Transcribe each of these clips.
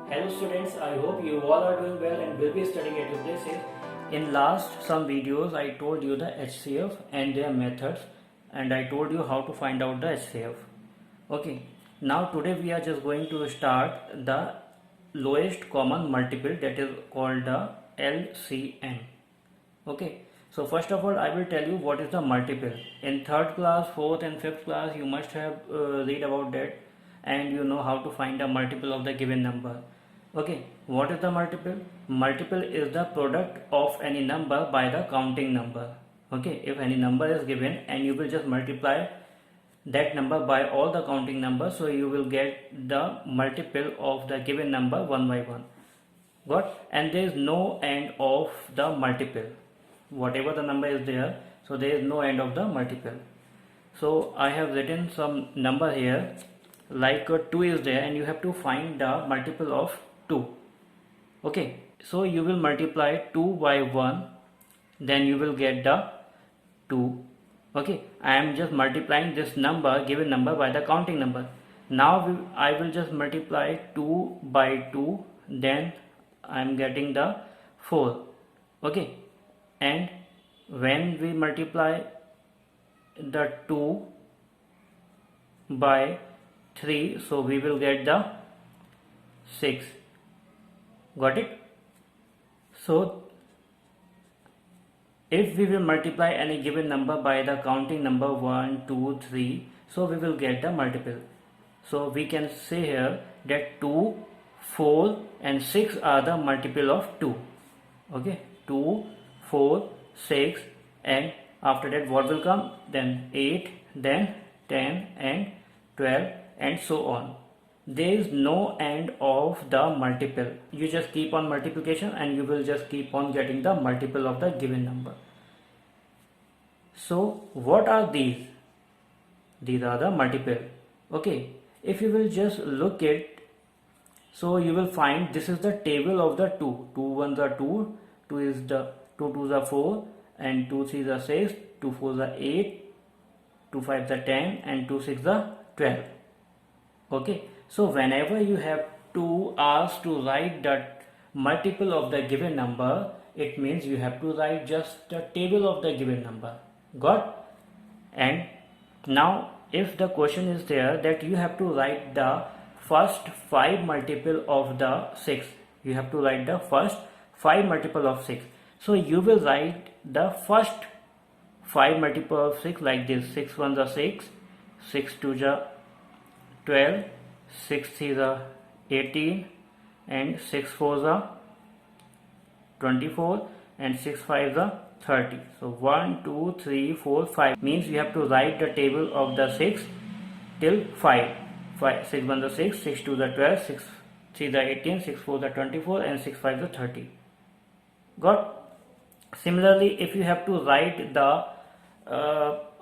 Hello students, I hope you all are doing well and will be studying at your places. In last some videos I told you the HCF and their methods and I told you how to find out the HCF. Okay, now today we are just going to start the lowest common multiple, that is called the LCM. Okay, so first of all I will tell you what is the multiple. In third class, fourth and fifth class you must have read about that and you know how to find a multiple of the given number. Okay, what is the multiple? Multiple is the product of any number by the counting number. Okay, if any number is given and you will just multiply that number by all the counting numbers, so you will get the multiple of the given number one by one. Got? And there is no end of the multiple. Whatever the number is there, so there is no end of the multiple. So I have written some number here, like 2 is there and you have to find the multiple of 2. Okay, so you will multiply 2 by 1, then you will get the 2. Okay, I am just multiplying this number, given number, by the counting number. Now I will just multiply 2 by 2, then I am getting the 4. Okay, and when we multiply the 2 by 3, so we will get the 6. Got it? So if we will multiply any given number by the counting number 1, 2, 3, so we will get the multiple. So we can say here that 2, 4 and 6 are the multiple of 2. Okay, 2, 4, 6, and after that what will come? Then 8, then 10 and 12 and so on. There is no end of the multiple. You just keep on multiplication and you will just keep on getting the multiple of the given number. So what are these? These are the multiple. Okay, if you will just look at, so you will find this is the table of the 2. 2 1s are 2, 2 is the 2 2s are 4, and 2 3s are 6, 2 4s are 8, 2 5s are 10, and 2 6s are 12. Okay, so whenever you have to ask to write the multiple of the given number, it means you have to write just the table of the given number. Got? And now if the question is there that you have to write the first 5 multiple of the 6, you have to write the first 5 multiple of 6. So you will write the first 5 multiple of 6 like this: 6 1s are 6, 6 2s are 12, 6 3s are 18, and 6 4s are 24, and 6 5s are 30. So 1 2 3 4 5 means you have to write the table of the 6 till 5. 6 1s are 6, 6 2s are 12, 6 3s are 18, 6 4s are 24, and 6 5s are 30. Got? Similarly, if you have to write the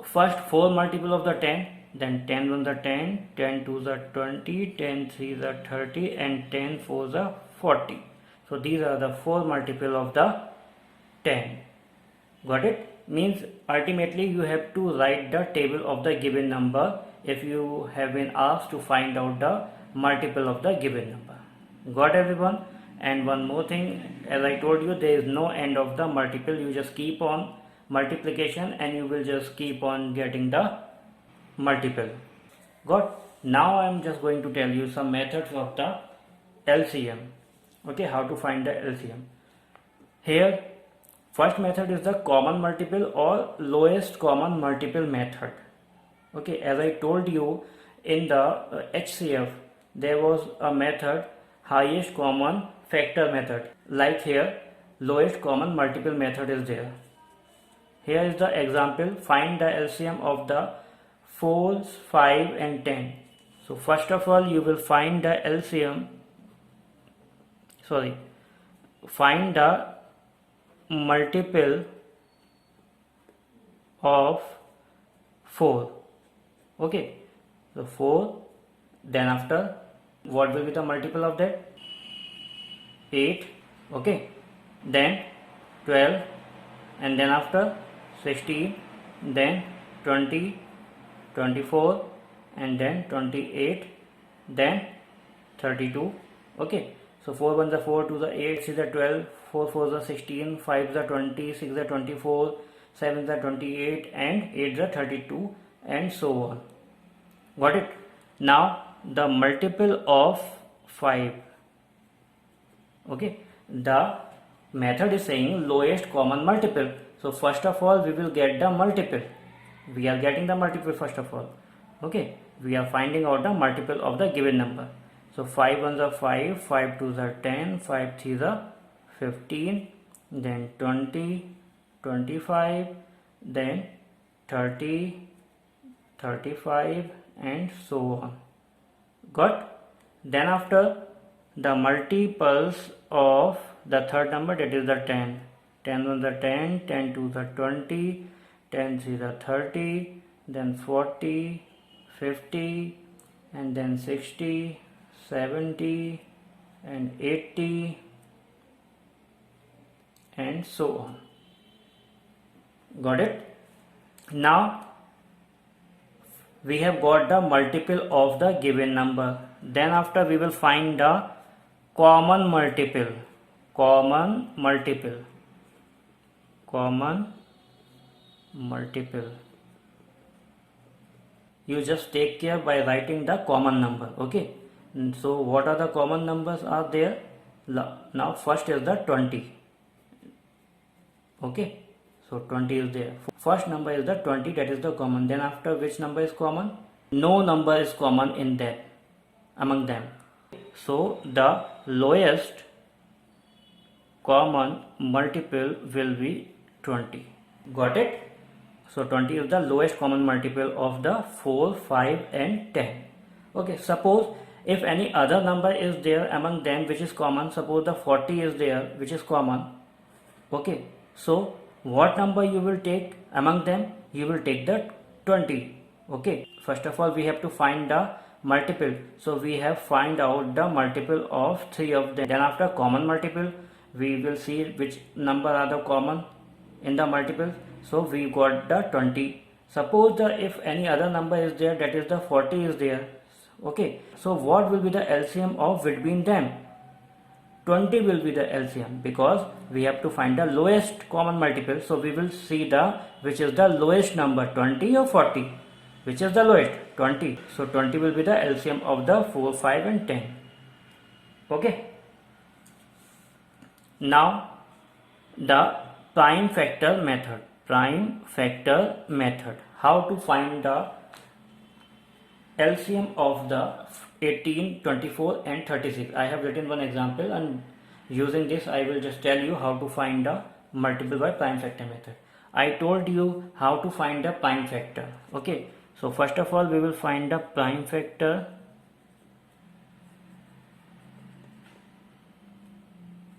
first 4 multiple of the 10, then 10 1s are 10, 10 2s are 20, 10 3s are 30, and 10 4s are 40. So these are the 4 multiple of the 10. Got it? Means ultimately you have to write the table of the given number if you have been asked to find out the multiple of the given number. Got everyone? And one more thing, as I told you, there is no end of the multiple. You just keep on multiplication and you will just keep on getting the multiple. Got? Now I am just going to tell you some methods of the LCM. Okay, how to find the LCM. Here, first method is the common multiple or lowest common multiple method. Okay, as I told you in the HCF, there was a method, highest common factor method. Like here, lowest common multiple method is there. Here is the example: find the LCM of the 4, 5 and 10. So first of all you will find the LCM, find the multiple of 4. Okay, so 4, then after what will be the multiple of that? 8. Okay, then 12, and then after 16, then 20, 24, and then 28, then 32. Okay, So 4 1 is 4, 2 is 8, 6 is 12, 4 4 is 16, 5 is 20, 6 is 24, 7 is 28, and 8 is 32, and so on. Got it? Now the multiple of 5. Okay, the method is saying lowest common multiple. So first of all we will get the multiple. We are getting the multiple first of all. Okay, we are finding out the multiple of the given number. So 5 1s are 5, 5 2s are 10, 5 3s are 15, then 20, 25, then 30, 35, and so on. Got? Then after the multiples of the third number, that is the 10. 10 1s are 10, 10 2s are 20, 10 3s are 30, then 40, 50, and then 60, 70, and 80, and so on. Got it? Now we have got the multiple of the given number. Then after we will find the common multiple. Common multiple. Common multiple. You just take care by writing the common number. Okay. So what are the common numbers are there? Now first is the 20. Okay. So 20 is there. First number is the 20, that is the common. Then after, which number is common? No number is common in that, among them. So the lowest common multiple will be 20. Got it? So 20 is the lowest common multiple of the 4, 5, and 10. Okay, suppose if any other number is there among them which is common, suppose the 40 is there which is common. Okay, so what number you will take among them? You will take the 20. Okay, first of all we have to find the multiple. So we have find out the multiple of 3 of them. Then after common multiple, we will see which number are the common in the multiple. So we got the 20. Suppose if any other number is there, that is the 40 is there. Okay, so what will be the LCM of between them? 20 will be the LCM, because we have to find the lowest common multiple. So we will see which is the lowest number, 20 or 40. Which is the lowest? 20. So 20 will be the LCM of the 4, 5, and 10. Okay. Now the prime factor method. Prime factor method. How to find the LCM of the 18, 24, and 36. I have written one example, and using this I will just tell you how to find the multiple by prime factor method. I told you how to find the prime factor. Okay, so first of all we will find the prime factor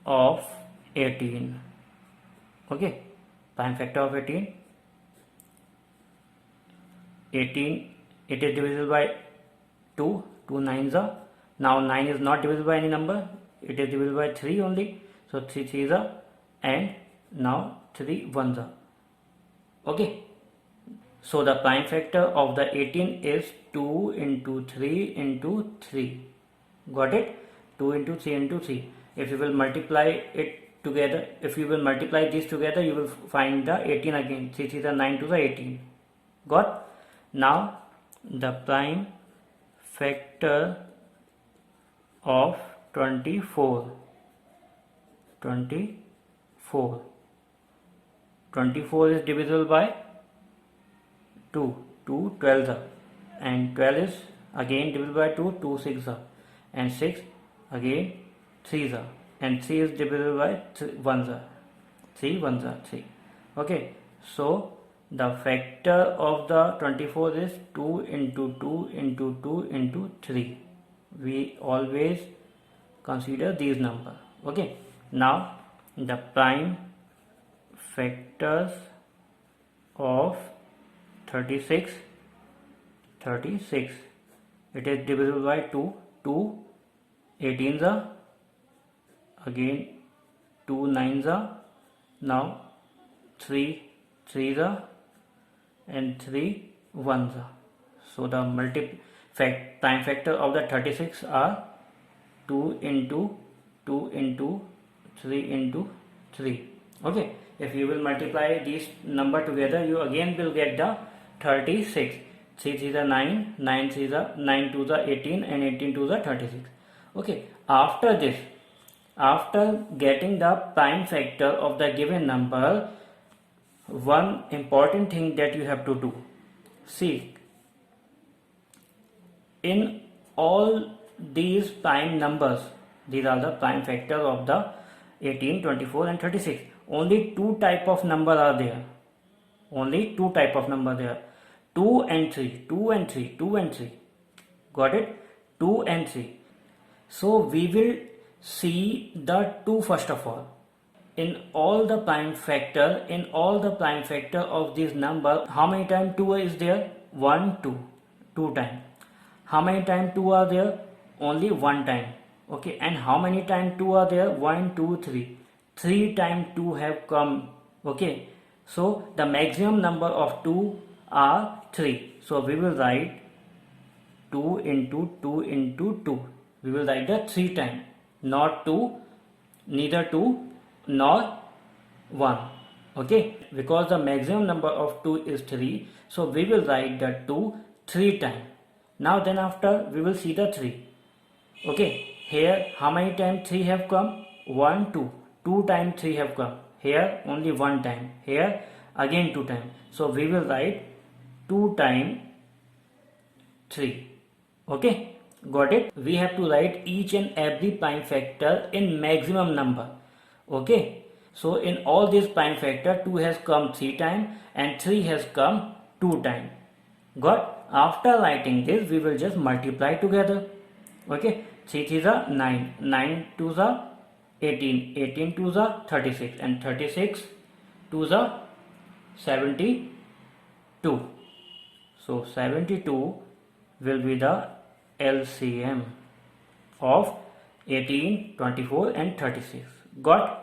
of 18. Okay, prime factor of 18. 18, it is divisible by 2. 2 9s are. Now 9 is not divisible by any number. It is divisible by 3 only. So 3 3s are, and now 3 1s are. Okay. So the prime factor of the 18 is 2 into 3 into 3. Got it? 2 into 3 into 3. If you will multiply it together, if you will multiply these together, you will find the 18 again. 3 3 is 9 to the 18. Got? Now the prime factor of 24. 24. 24 is divisible by 2. 2 12s are, and 12 is again divisible by 2. 2 6s are, and 6 again 3s are, and 3 is divisible by 1s are. 3 1s are 3. Okay, so the factor of the 24 is 2 into 2 into 2 into 3. We always consider these numbers. Okay, now the prime factors of 36. 36, it is divisible by 2. 2 18s are, again 2 9s are, now 3 3s are, and 3 1s are. So the prime factor of the 36 are 2 into 2 into 3 into 3. Okay, if you will multiply these number together, you again will get the 36. 3 3 the 9, 9 3 the 9 2 the 18, and 18 2 the 36. Okay, after this, after getting the prime factor of the given number, one important thing that you have to do, see, in all these prime numbers, these are the prime factors of the 18, 24 and 36. Only two type of number are there. Only two type of number there. 2 and 3, 2 and 3, 2 and 3. Got it? 2 and 3. So we will see the 2 first of all. In all the prime factor of this number, how many times 2 is there? 1, 2. 2 times. How many times 2 are there? Only 1 time. Okay, and how many times 2 are there? 1, 2, 3. 3 times 2 have come. Okay, so the maximum number of 2 are 3. So we will write 2 into 2 into 2. We will write the 3 times, not 2, neither 2 nor 1. Okay, because the maximum number of 2 is 3, so we will write the 2 3 times. Now then after we will see the 3. Okay, here how many times 3 have come? 1, 2. 2 times 3 have come. Here only 1 time. Here again 2 times. So we will write 2 times 3. Okay, got it? We have to write each and every prime factor in maximum number. Okay, so in all these prime factor, 2 has come 3 times and 3 has come 2 times. Got? After writing this, we will just multiply together. Okay, 3 3 is 9, 9 2 is 18, 18 2 is 36, and 36 2 is 72. So 72 will be the LCM of 18, 24 and 36. Got?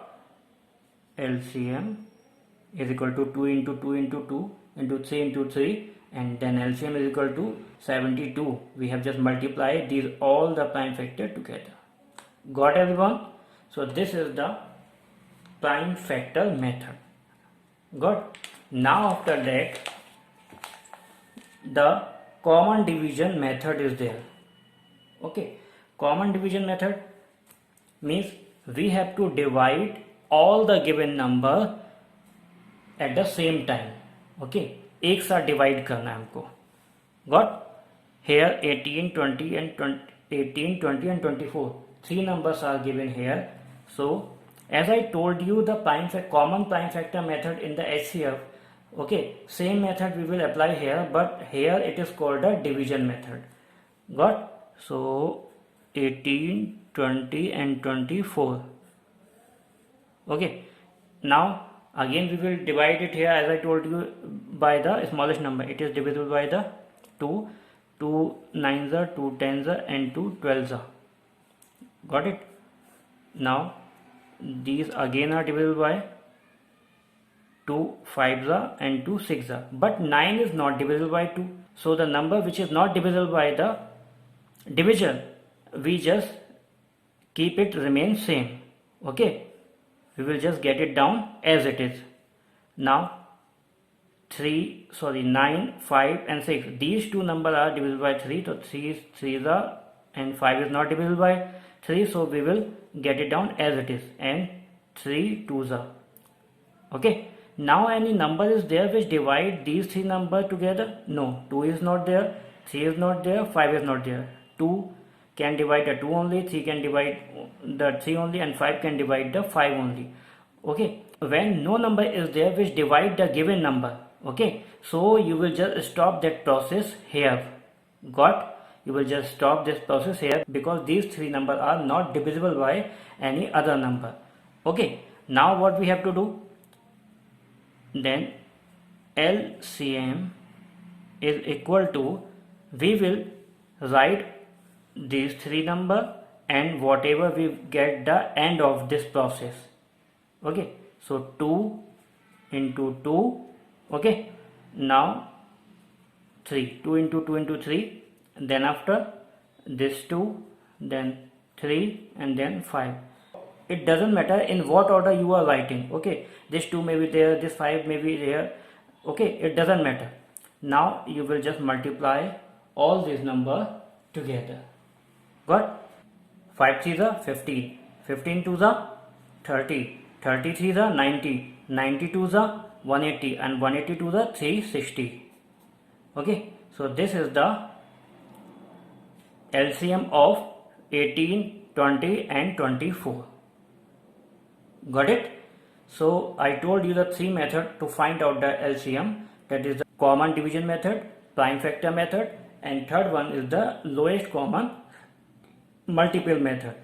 LCM is equal to 2 into 2 into 2 into 3 into 3, and then LCM is equal to 72. We have just multiplied these all the prime factor together. Got everyone? So this is the prime factor method. Got? Now after that, the common division method is there. Okay, common division method means we have to divide all the given number at the same time. Okay, एक साथ divide करना है हमको. Got? Here 18, 20 and 18, 20 and 24. 3 numbers are given here. So as I told you, the common prime factor method in the HCF. Okay, same method we will apply here, but here it is called a division method. Got? So 18, 20 and 24. Okay, now again we will divide it here as I told you by the smallest number. It is divisible by the 2, 2 9s are, 2 10s are, and 2 12s are. Got it? Now these again are divisible by 2 5s are and 2 6s are. But 9 is not divisible by 2. So the number which is not divisible by the division, we just keep it remain same. Okay, we will just get it down as it is. Now 9, 5 and 6, these two numbers are divisible by 3, so 3 3s are and 5 is not divisible by 3, so we will get it down as it is, and 3 2s are. Okay, now any number is there which divide these three numbers together? No, 2 is not there, 3 is not there, 5 is not there. 2 can divide the 2 only, 3 can divide the 3 only, and 5 can divide the 5 only. Okay, when no number is there which divide the given number, okay, so you will just stop that process here. Got? You will just stop this process here because these three numbers are not divisible by any other number. Okay, now what we have to do? Then LCM is equal to, we will write these three number and whatever we get the end of this process. Okay, so 2 into 2. Okay, now 3, 2 into 2 into 3, then after this 2, then 3 and then 5. it doesn't matter in what order you are writing. Okay, this 2 may be there, this 5 may be there. Okay, it doesn't matter. Now you will just multiply all these numbers together. Got? 5 3s are 15, 15 2s are 30, 30 3s are 90, 90 2s are 180, and 180 2s are 360. Okay, so this is the LCM of 18, 20 and 24. Got it? So I told you the three methods to find out the LCM, that is the common division method, prime factor method, and third one is the lowest common multiple method.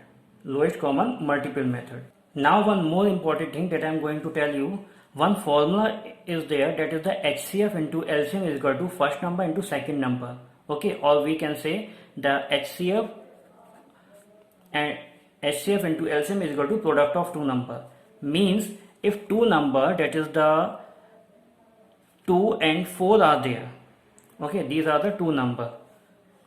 Lowest common multiple method. Now one more important thing that I am going to tell you. One formula is there, that is the HCF into LCM is equal to first number into second number. Okay, or we can say the HCF and HCF into LCM is equal to product of two number. Means if two number, that is the 2 and 4 are there. Okay, these are the two number.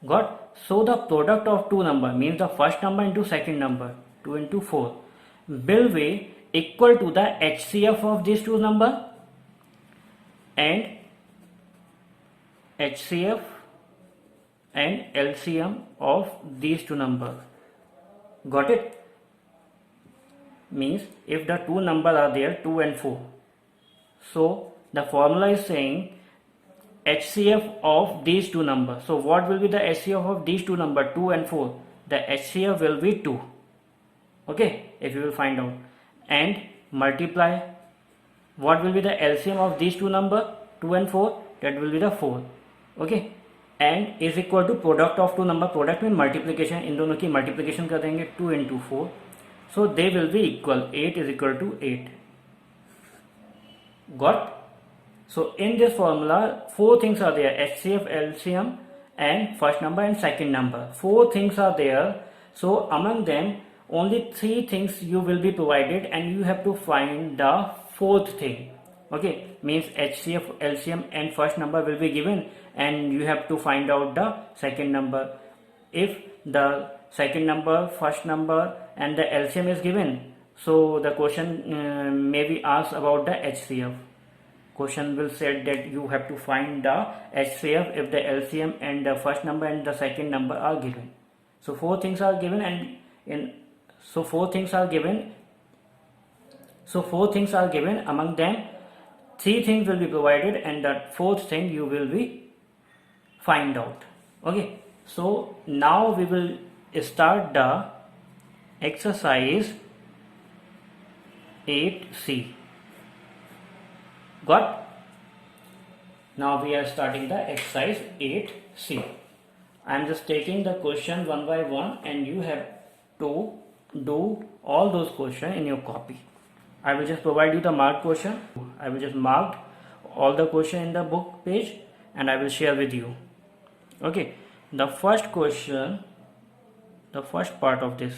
Got? So the product of two number means the first number into second number, 2 into 4, will be equal to the HCF of these two number and HCF and LCM of these two numbers. Got it? Means if the two numbers are there, 2 and 4, so the formula is saying HCF of these two numbers. So what will be the HCF of these two numbers, 2 and 4? The HCF will be 2. Okay, if you will find out, and multiply what will be the LCM of these two numbers, 2 and 4, that will be the 4. Okay, and is equal to product of two number. Product means multiplication, इन दोनों की multiplication कर देंगे, 2 into 4, so they will be equal. 8 is equal to 8. Got? So in this formula, four things are there: HCF, LCM, and first number and second number. Four things are there. So among them, only three things you will be provided, and you have to find the fourth thing. Okay, means HCF, LCM, and first number will be given, and you have to find out the second number. If the second number, first number, and the LCM is given, so the question may be asked about the HCF. Question will say that you have to find the HCF if the LCM and the first number and the second number are given. So four things are given, and four things are given. Among them, three things will be provided, and the fourth thing you will be find out. Okay. So now we will start the exercise 8C. Got? Now we are starting the exercise 8C. I am just taking the question one by one, and you have to do all those questions in your copy. I will just provide you the marked question. I will just mark all the question in the book page, and I will share with you. Okay, the first question, the first part of this,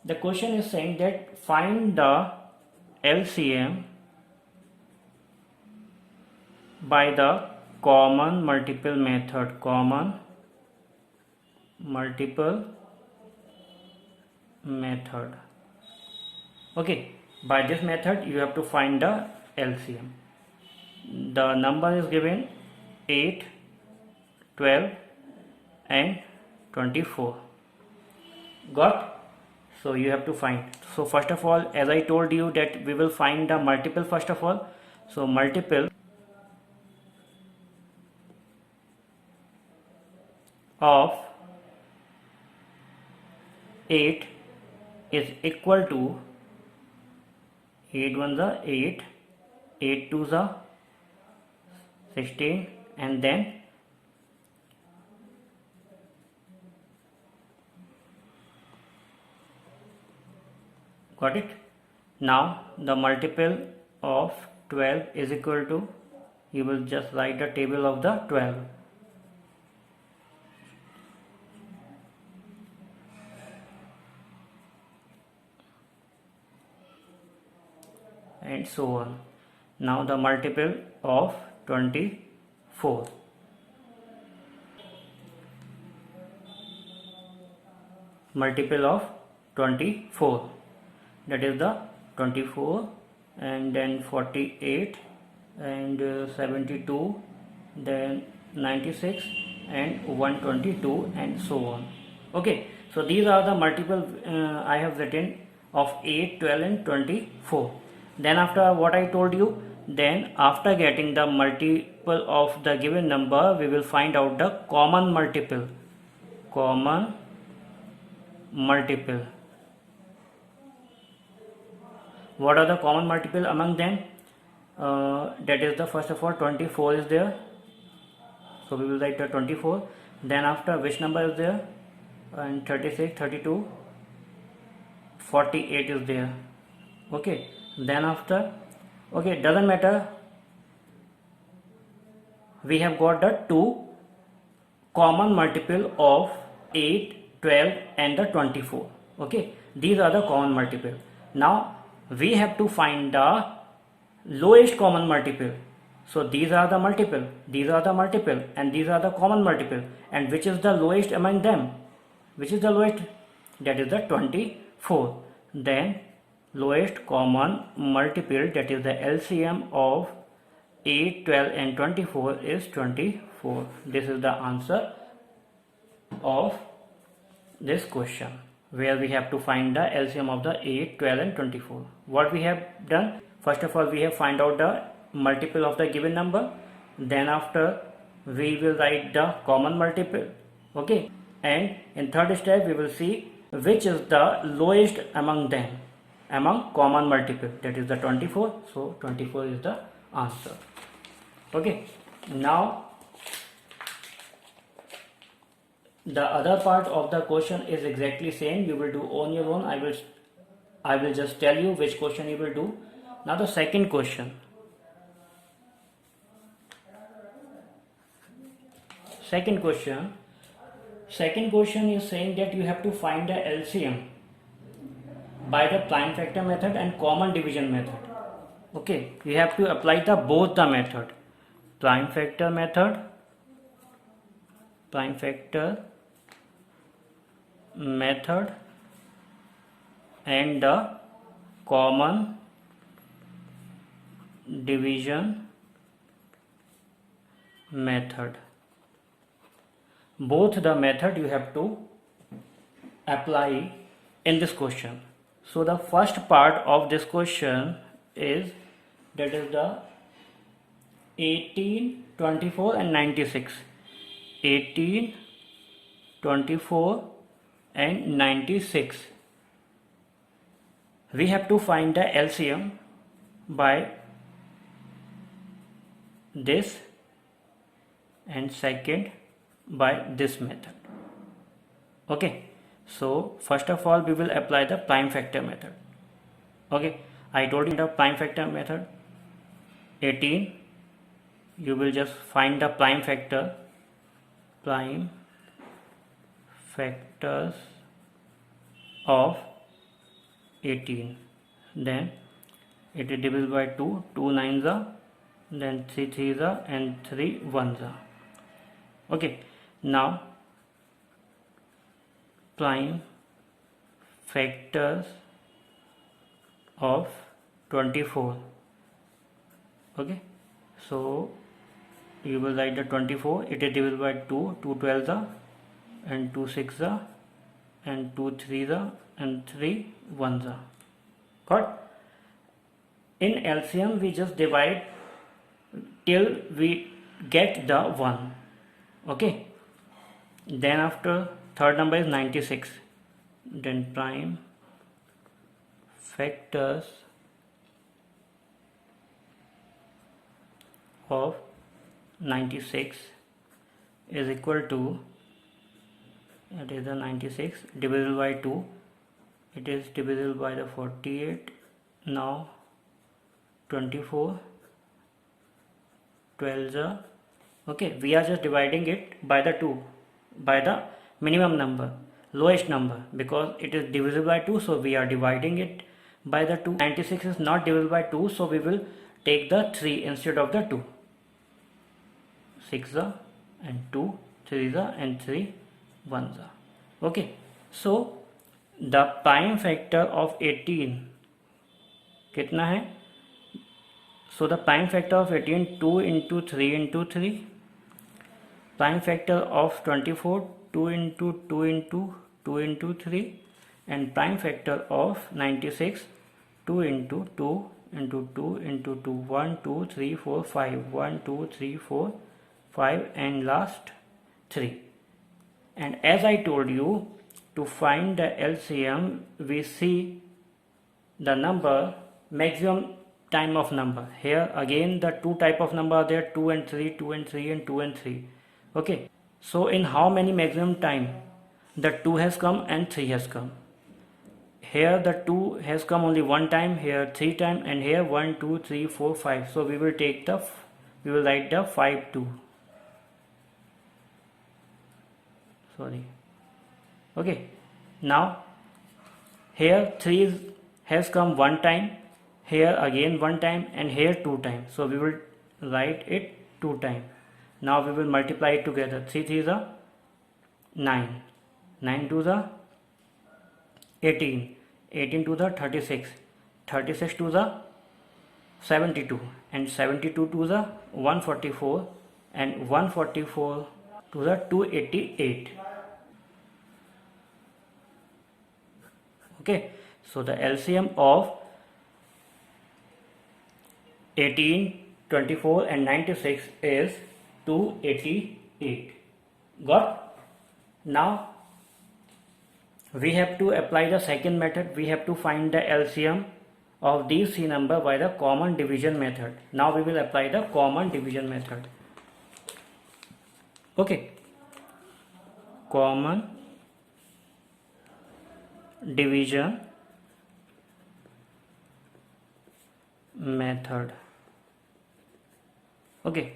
the question is saying that find the LCM by the common multiple method. Common multiple method. Okay, by this method you have to find the LCM. The number is given 8, 12 and 24. Got? So you have to find. So first of all, as I told you that we will find the multiple first of all. So multiple of 8 is equal to 8 ones are 8, 8 twos are 16, and then got it? Now the multiple of 12 is equal to, you will just write the table of the 12. And so on. Now the multiple of 24. Multiple of 24. That is the 24, and then 48, and 72, then 96, and 122, and so on. Okay, so these are the multiple I have written of 8, 12, and 24. Then after what I told you, then after getting the multiple of the given number, we will find out the common multiple. Common multiple. What are the common multiple among them? That is the first of all 24 is there, so we will write the 24. Then after which number is there? And 36, 32, 48 is there. Okay, then after, okay, doesn't matter, we have got the two common multiple of 8, 12, and the 24. Okay, these are the common multiple. Now we have to find the lowest common multiple. So these are the multiple, these are the multiple, and these are the common multiple. And which is the lowest among them? Which is the lowest? That is the 24. Then lowest common multiple, that is the LCM of 8, 12, and 24 is 24. This is the answer of this question, where we have to find the LCM of the 8, 12, and 24. What we have done? First of all, we have find out the multiple of the given number. Then after, we will write the common multiple. Okay, and in third step, we will see which is the lowest among them, among common multiple, that is the 24. So 24 is the answer. Okay, now the other part of the question is exactly same. You will do on your own. I will just tell you which question you will do. Now the second question. Second question is saying that you have to find the LCM by the prime factor method and common division method. Okay, you have to apply the both the method, prime factor method and the common division method. Both the method you have to apply in this question. So the first part of this question is, that is the 18, 24, and 96. 18, 24, and 96. We have to find the LCM by this, and second by this method. Okay, so first of all, we will apply the prime factor method. Okay, I told you the prime factor method. 18, you will just find the prime factors of 18. Then it is divisible by 2, 2 9s are, then 3 3s are, and 3 1s are. Okay, now prime factors of 24. Okay, so you will write the 24. It is divisible by 2, 2 12s are, and 2 6s are, and 2 3s are, and 3 1s are. Got? In LCM, we just divide till we get the 1. Okay, then after, third number is 96. Then prime factors of 96 is equal to, it is the 96 divisible by 2. It is divisible by the 48. Now 24, 12s are. Okay, we are just dividing it by the 2, by the minimum number, lowest number, because it is divisible by 2, so we are dividing it by the 2. 96 is not divisible by 2, so we will take the 3 instead of the 2. 6 are, and 2 3s are, and 3 1s are. Okay, so the prime factor of 18 कितना है? So the prime factor of 18 2 into 3 into 3, prime factor of 24 2 into 2 into 2 into 3, and prime factor of 96 2 into 2 into 2 into 2, 1 2 3 4 5, 1 2 3 4 5 and last 3. And as I told you, to find the LCM we see the number, maximum time of number. Here again the two type of number are there, 2 and 3, 2 and 3 and 2 and 3. Okay, so in how many maximum time the 2 has come and 3 has come? Here the 2 has come only one time, here 3 time, and here 1 2 3 4 5. So we will take the, we will write the 5 2. Sorry. Okay, now here 3 has come one time, here again one time, and here 2 times. So we will write it 2 times. Now we will multiply it together. 3 3 is 9, 9 2 is 18, 18 to the 36, 36 to the 72, and 72 to the 144, and 144 to the 288. Okay, so the LCM of 18, 24 and 96 is 288. Got? Now we have to apply the second method. We have to find the LCM of these three numbers by the common division method. Now we will apply the common division method. Okay, common division method. Okay,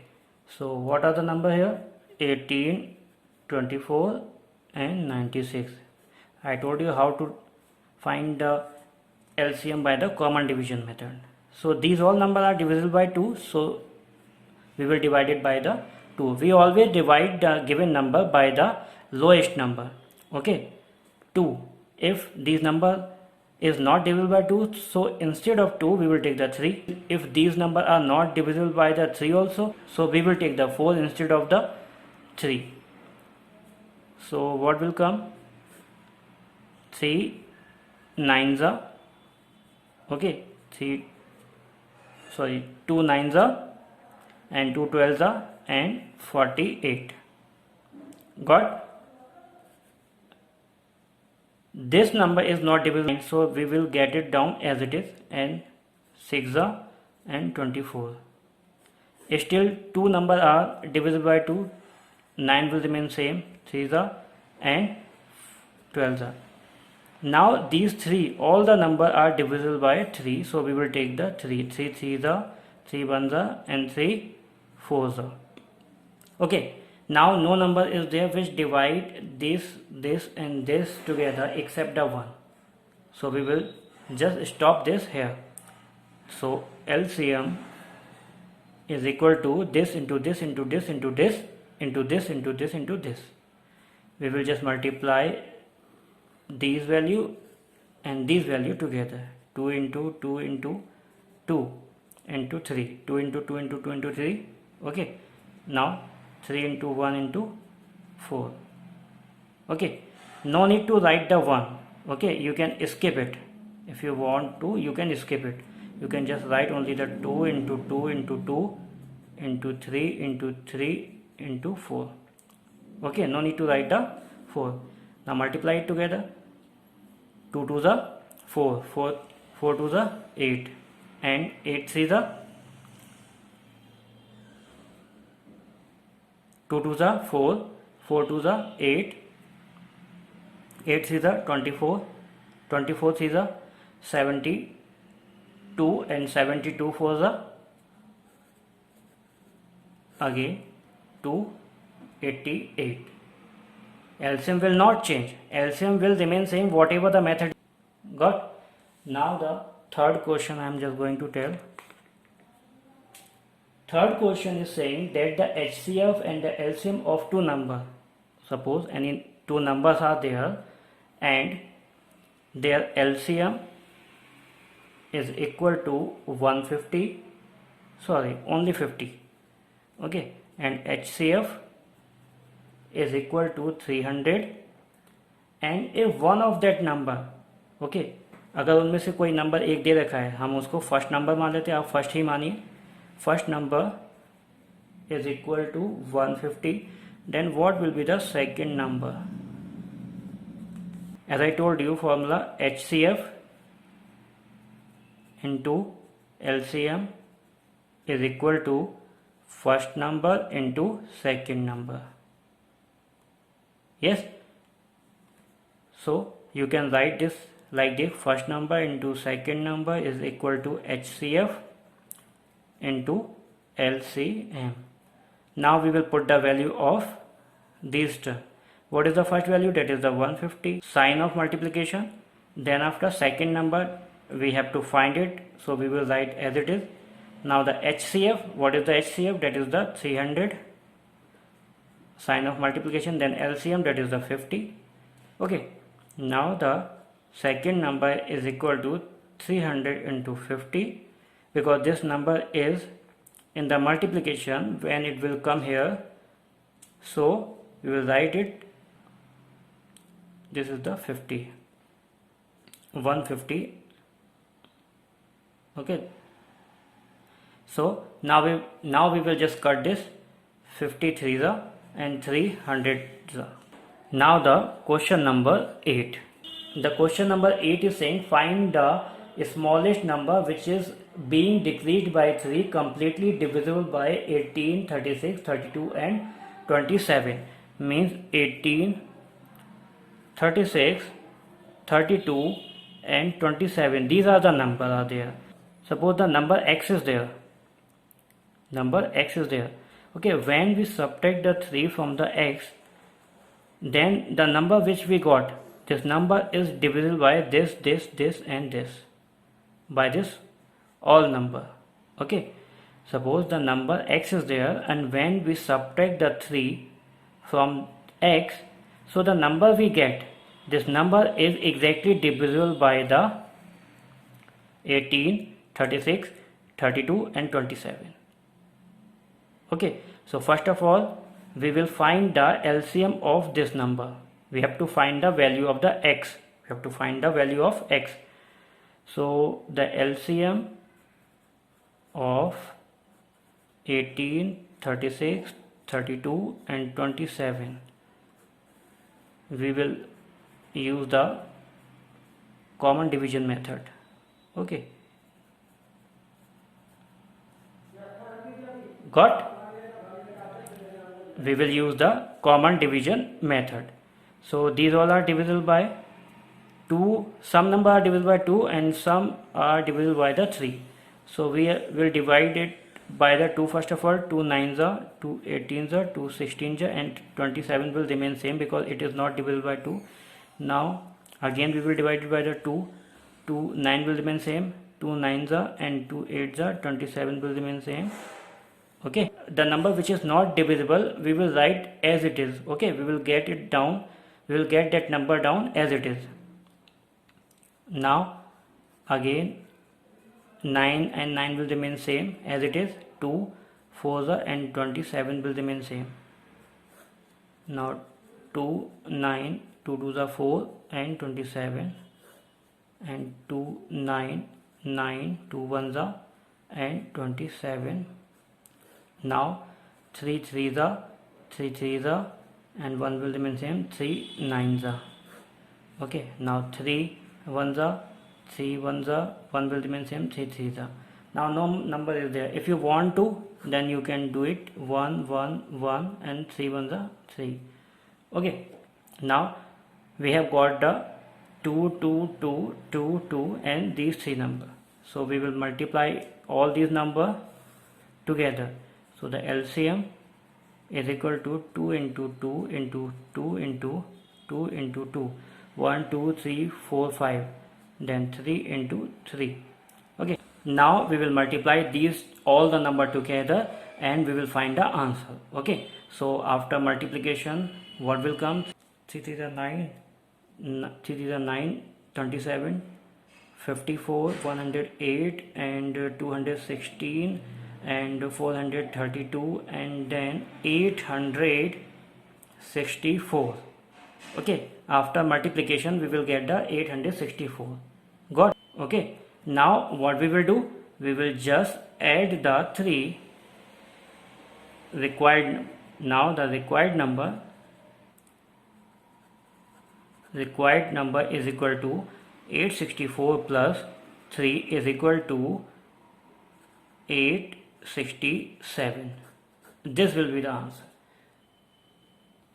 so what are the number here? 18, 24 and 96. I told you how to find the LCM by the common division method. So these all numbers are divisible by 2, so we will divide it by the 2. We always divide the given number by the lowest number. Okay, 2. If these number is not divisible by 2, so instead of 2 we will take the 3. If these number are not divisible by the 3 also, so we will take the 4 instead of the 3. So what will come? 3 9s are, okay, 2 9s are, and 2 12s are, and 48. Got? This number is not divisible, so we will get it down as it is, and 6 are and 24. Still 2 numbers are divisible by 2, 9 will remain same, 3 are and 12 are. Now these three, all the number are divisible by 3, so we will take the 3. 3 3s are, 3 1s are, and 3 4s are. Okay, now no number is there which divide this and this together except the 1. So we will just stop this here. So LCM is equal to this into this into this into this into this into this into this. We will just multiply these value and these value together. 2 into 2 into 2 into 3. 2 into 2 into 2 into 3. Okay. Now 3 into 1 into 4. Okay. No need to write the 1. Okay. You can skip it. If you want to, you can skip it. You can just write only the 2 into 2 into 2 into 3 into 3 into 4. Okay. No need to write the 4. Now multiply it together. 2 2s are 4, 4 2s are 8, and 8 3s are 2 2s are 4, 4 2s are 8, 8 3s are 24, 24 3s are 72, and 72 4s are again 288. LCM will not change. LCM will remain same whatever the method. Got? Now the third question I am just going to tell. Third question is saying that the HCF and the LCM of two numbers. Suppose any two numbers are there and their LCM is equal to 150, sorry, only 50, okay, and HCF is equal to 300, and if one of that number, okay, अगर उनमें से कोई number एक दे रखा है, हम उसको first number मान लेते हैं, आप फर्स्ट ही मानिए, first number is equal to 150, then what will be the second number? As I told you, formula HCF into LCM is equal to first number into second number. Yes, so you can write this like this: first number into second number is equal to HCF into LCM. Now we will put the value of these terms. What is the first value? That is the 150. Sign of multiplication. Then after second number we have to find it, so we will write as it is. Now the HCF, what is the HCF? That is the 300. Sign of multiplication. Then LCM, that is the 50. Okay, now the second number is equal to 300 into 50, because this number is in the multiplication when it will come here, so we will write it. This is the 50, 150. Okay, so now we will just cut this 53 and 300. Now the question number 8. The question number 8 is saying find the smallest number which is being decreased by 3 completely divisible by 18, 36, 32 and 27. Means 18, 36, 32 and 27. These are the numbers are there. Suppose the number x is there. Number x is there. Okay, when we subtract the 3 from the x, then the number which we got, this number is divisible by this, this, this and this. By this all number. Okay, suppose the number x is there, and when we subtract the 3 from x, so the number we get, this number is exactly divisible by the 18, 36, 32 and 27. Okay, so first of all we will find the LCM of this number. We have to find the value of the x. We have to find the value of x. So the LCM of 18, 36, 32 and 27, we will use the common division method. Okay, got? We will use the common division method. So these all are divisible by 2. Some number are divisible by 2 and some are divisible by the 3. So we will divide it by the 2 first of all. 2 9s are, 2 18s are, 2 16s are, and 27 will remain same because it is not divisible by 2. Now again we will divide it by the 2. 2 9 will remain same, 2 9s are and 2 8s are, 27 will remain same. Okay, the number which is not divisible we will write as it is. Okay, we will get it down, we will get that number down as it is. Now again 9 and 9 will remain same as it is. 2 4s and 27 will remain same. Now 2 9, 2 2s are 4 and 27, and 2 9 9, 2 1s are and 27. Now 3 3s are, 3 3s are and 1 will remain same, 3 9s are. Okay, now 3 1s are, 3 1s are, 1 will remain same, 3 3s are. Now no number is there. If you want to, then you can do it 1 1 1 and 3 1s are 3. Okay, now we have got the 2 2 2 2 2 and these 3 numbers. So we will multiply all these numbers together. So the LCM is equal to 2 into 2 into 2 into 2 into 2. 1 2 3 4 5, then 3 into 3. Okay, now we will multiply these all the number together and we will find the answer. Okay, so after multiplication what will come? 3 3 are 9, 3 3 are 9, 27, 54, 108 and 216 and 432 and then 864. Okay, after multiplication we will get the 864. Got? Okay, now what we will do, we will just add the 3 required. Now the required number is equal to 864 plus 3 is equal to 867. This will be the answer.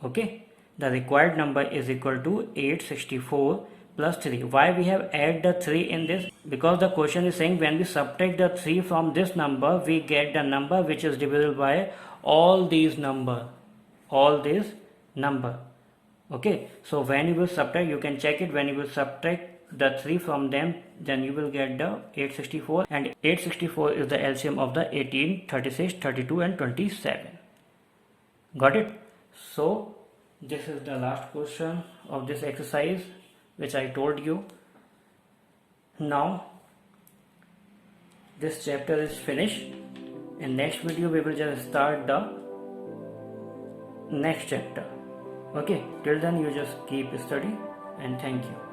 Okay, the required number is equal to 864 plus 3. Why we have added the 3 in this? Because the question is saying when we subtract the 3 from this number, we get the number which is divisible by all these number. Okay, so when you will subtract, you can check it, when you will subtract the 3 from them, then you will get the 864, and 864 is the LCM of the 18, 36, 32 and 27. Got it? So this is the last question of this exercise which I told you. Now this chapter is finished. In next video we will just start the next chapter. Okay, till then you just keep studying and thank you.